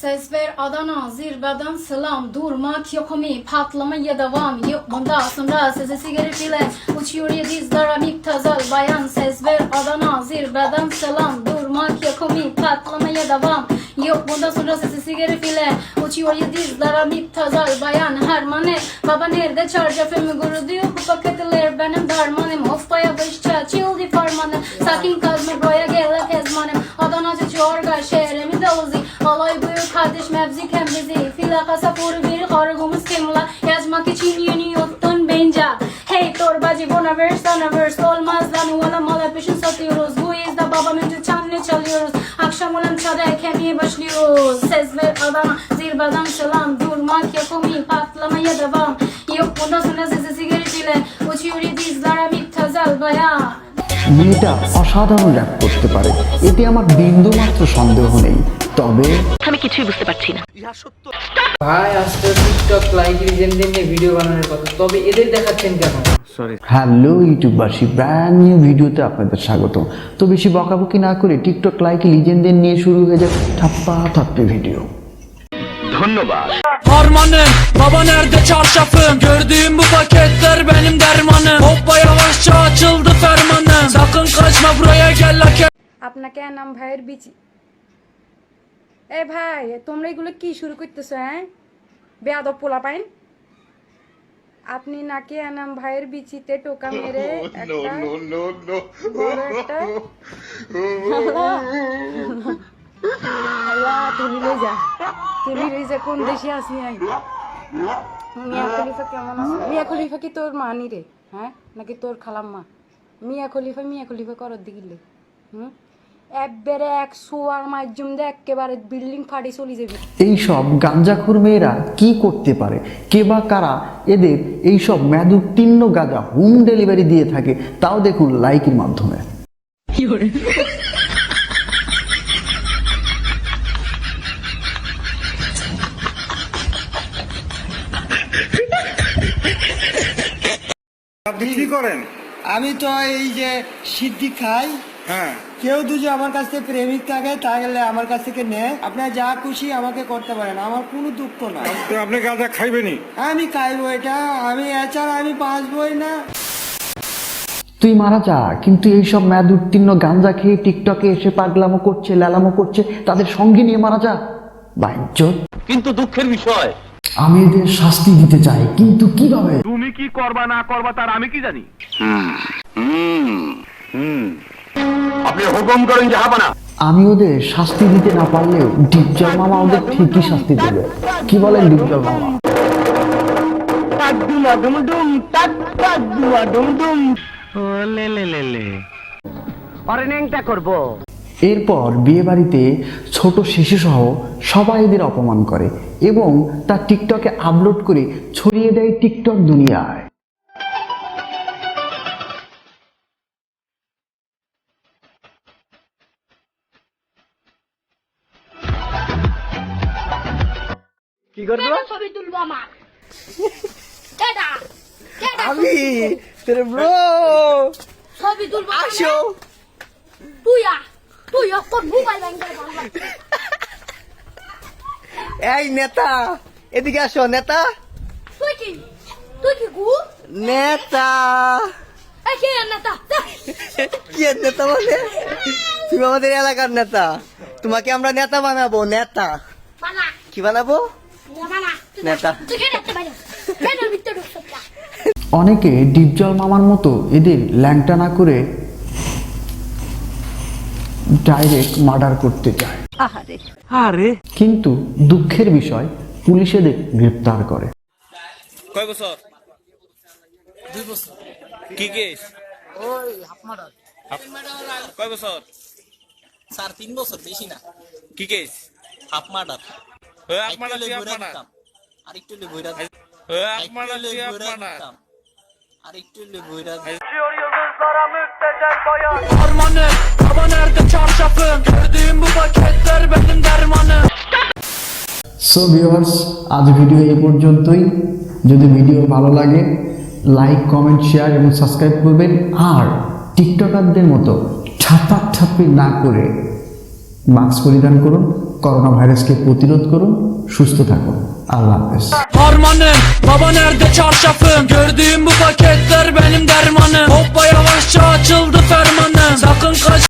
Ses ver Adana, zirveden selam. Durmak yok mi, patlamaya devam. Yok bundan sonra sesi geri filan. Uçuyor ya dizlere müptezel bayan. Ses ver Adana, zirveden selam. Durmak yok mi, patlamaya devam. Yok bundan sonra sesi geri filan. Uçuyor ya dizlere müptezel bayan. Hermane, baba nerede çarşafımı guruduyor. Bu paketler benim darmanım. Of baya başça, çildi farmanım. Sakin kalma buraya gel ezmanım. Adana çorga şehrimi de uzi. Alay buyur kardeş mevzi kembizi. Filaka sapuru bir kargımız kimla. Yazmak için yeni yottun bence. Hey torbacı buna verse olmaz lan uvala mala peşin satıyoruz. Bu yüzden babamın çanını çalıyoruz. Akşam olan çada kemiğe başlıyoruz. Ses ver Adana zirveden selam. Durmak yakumi patlamaya devam. Yok bundan sonra sesi gericiyle. Uçuyor dizlere müptezel bayan. মেয়েটা অসাধারণ rap করতে পারে, এতে আমার বিন্দুমাত্র সন্দেহ নেই। তবে আমি কিছুই বুঝতে পারছি না। ভাই আজকে টিকটক লাইক লিজেন্ডদের নিয়ে ভিডিও বানানোর কথা, তবে এদের দেখাচ্ছেন কেন? হ্যালো ইউটিউববাসী, ব্র্যান্ড নিউ ভিডিওতে আপনাদের স্বাগত। তো বেশি বকাবকি না করে টিকটক লাইক লিজেন্ডদের নিয়ে শুরু hয়ে যাক ঠাপ্পা থাপ্পি ভিডিও। ধন্যবাদ। Harmanım, baba nerede çarşafım? Gördüğüm bu paketler benim dermanım. Hoppa yavaşça açıldı fermanım. Sakın kaçma buraya gel lake. আপনাকে এনাম ভাইয়ের বিচি এ ভাই তোমরা এগুলো কি শুরু করতেছো? হ্যাঁ বেয়াদব পোলা পাইন। আপনি নাকি এনাম ভাইয়ের বিচিতে টোকা মেরে একটা বড় একটা আল্লাহ তুলি লই যা কোন দেশে আসি আই। মিয়া খলিফা কেমন আছে? মিয়া খলিফা কি তোর মানি রে? হ্যাঁ নাকি তোর খালাম্মা? মিয়া খলিফা করর দিগিলে একবারে এক সোয়ার মাধ্যম দিয়ে একেবারে বিল্ডিং ফাটি চলে যাবে। এইসব গাঁজাখোর মেয়েরা কি করতে পারে, কে বা কারা এদের এইসব মেয়াদোত্তীর্ণ গাঁজা হোম ডেলিভারি দিয়ে থাকে, তাও দেখুন লাইকের মাধ্যমে। আপনি কি করেন? আমি তো এই যে সিদ্ধি খাই। হ্যাঁ, কেউ যদি আমার কাছ থেকে প্রেমিক থাকে তাহলে আমার কাছ থেকে নেয়। আপনার যা খুশি আমাকে করতে পারেন, আমার কোনো দুঃখ নাই। তো আপনি গাঁজা খাইবেনি? আমি খাইবো এটা, আমি এছাড়া আমি বাঁচবই না। তুই মারা যা, কিন্তু এইসব মেয়াদোত্তীর্ণ গাঁজা খেয়ে টিকটকে এসে পাগলামো করছে, লালামো করছে, তাদের সঙ্গে নিয়ে মারা যা বাইজ্জত। কিন্তু দুঃখের বিষয়, আমি এদের শাস্তি দিতে চাই, কিন্তু কিভাবে? তুমি কি করবা না করবা তার আমি কি জানি। আপনি হুকুম করেন জাহাপানা। আমি ওদের শাস্তি দিতে না পারলেও ডিপজল মামা ওদের ঠিকই শাস্তি দেবে। কি বলেন ডিপজল মামা? এরপর বিয়ে বাড়িতে ছোট শিশু সহ সবাই এদের অপমান করে এবং তা টিকটকে আপলোড করে ছড়িয়ে দেয় টিকটক দুনিয়ায়। কি করবো? ছবি তুলবো আমার আমি তোর ব্রো ছবি তুলবো আসো। তুই তোর মোবাইল ব্যাংকের বাংলা এই নেতা এদিকে আসো। নেতা তুই কি গু নেতা এই কে নেতা কি নেতা বলে? তুমি আমাদের এলাকার নেতা, তোমাকে আমরা নেতা বানাবো। নেতা বানা কি বানাবো? বানা নেতা। তুই কে নেতা বানা কেন ভিতরে ঢুকছ? অনেকে ডিপজল মামার মতো এদের ল্যাংটা না করে ডাইরেক্ট মার্ডার করতে চায়। কিন্তু দুঃখের বিষয়, পুলিশ এদের গ্রেপ্তার করে। কয় বছর? 2 বছর। কি কেস? ওই হাফ মার্ডার। কয় বছর? 3 বছর, বেশি না। কি case? Half murder. Half murder কি হাফ মার্ডার? আরেকটু লে বইরা হাফ মার্ডার কি হাফ মার্ডার? আরেকটু লে বইরা Harmanım, baba nerede çarşafım? Gördüğüm bu paketler benim dermanım. So viewers, আজ ভিডিও এই পর্যন্তই। যদি ভিডিও ভালো লাগে লাইক, কমেন্ট, শেয়ার এবং সাবস্ক্রাইব করবেন। আর টিকটকারদের মতো ছাপ্পি না করে মাস্ক পরিধান করুন। করোনা ভাইরাসকে প্রতিরোধ করুন, সুস্থ থাকুন। আল্লাহ হাফেজ। Harmanım, baba nerede çarşafım? Gördüğüm bu paketler benim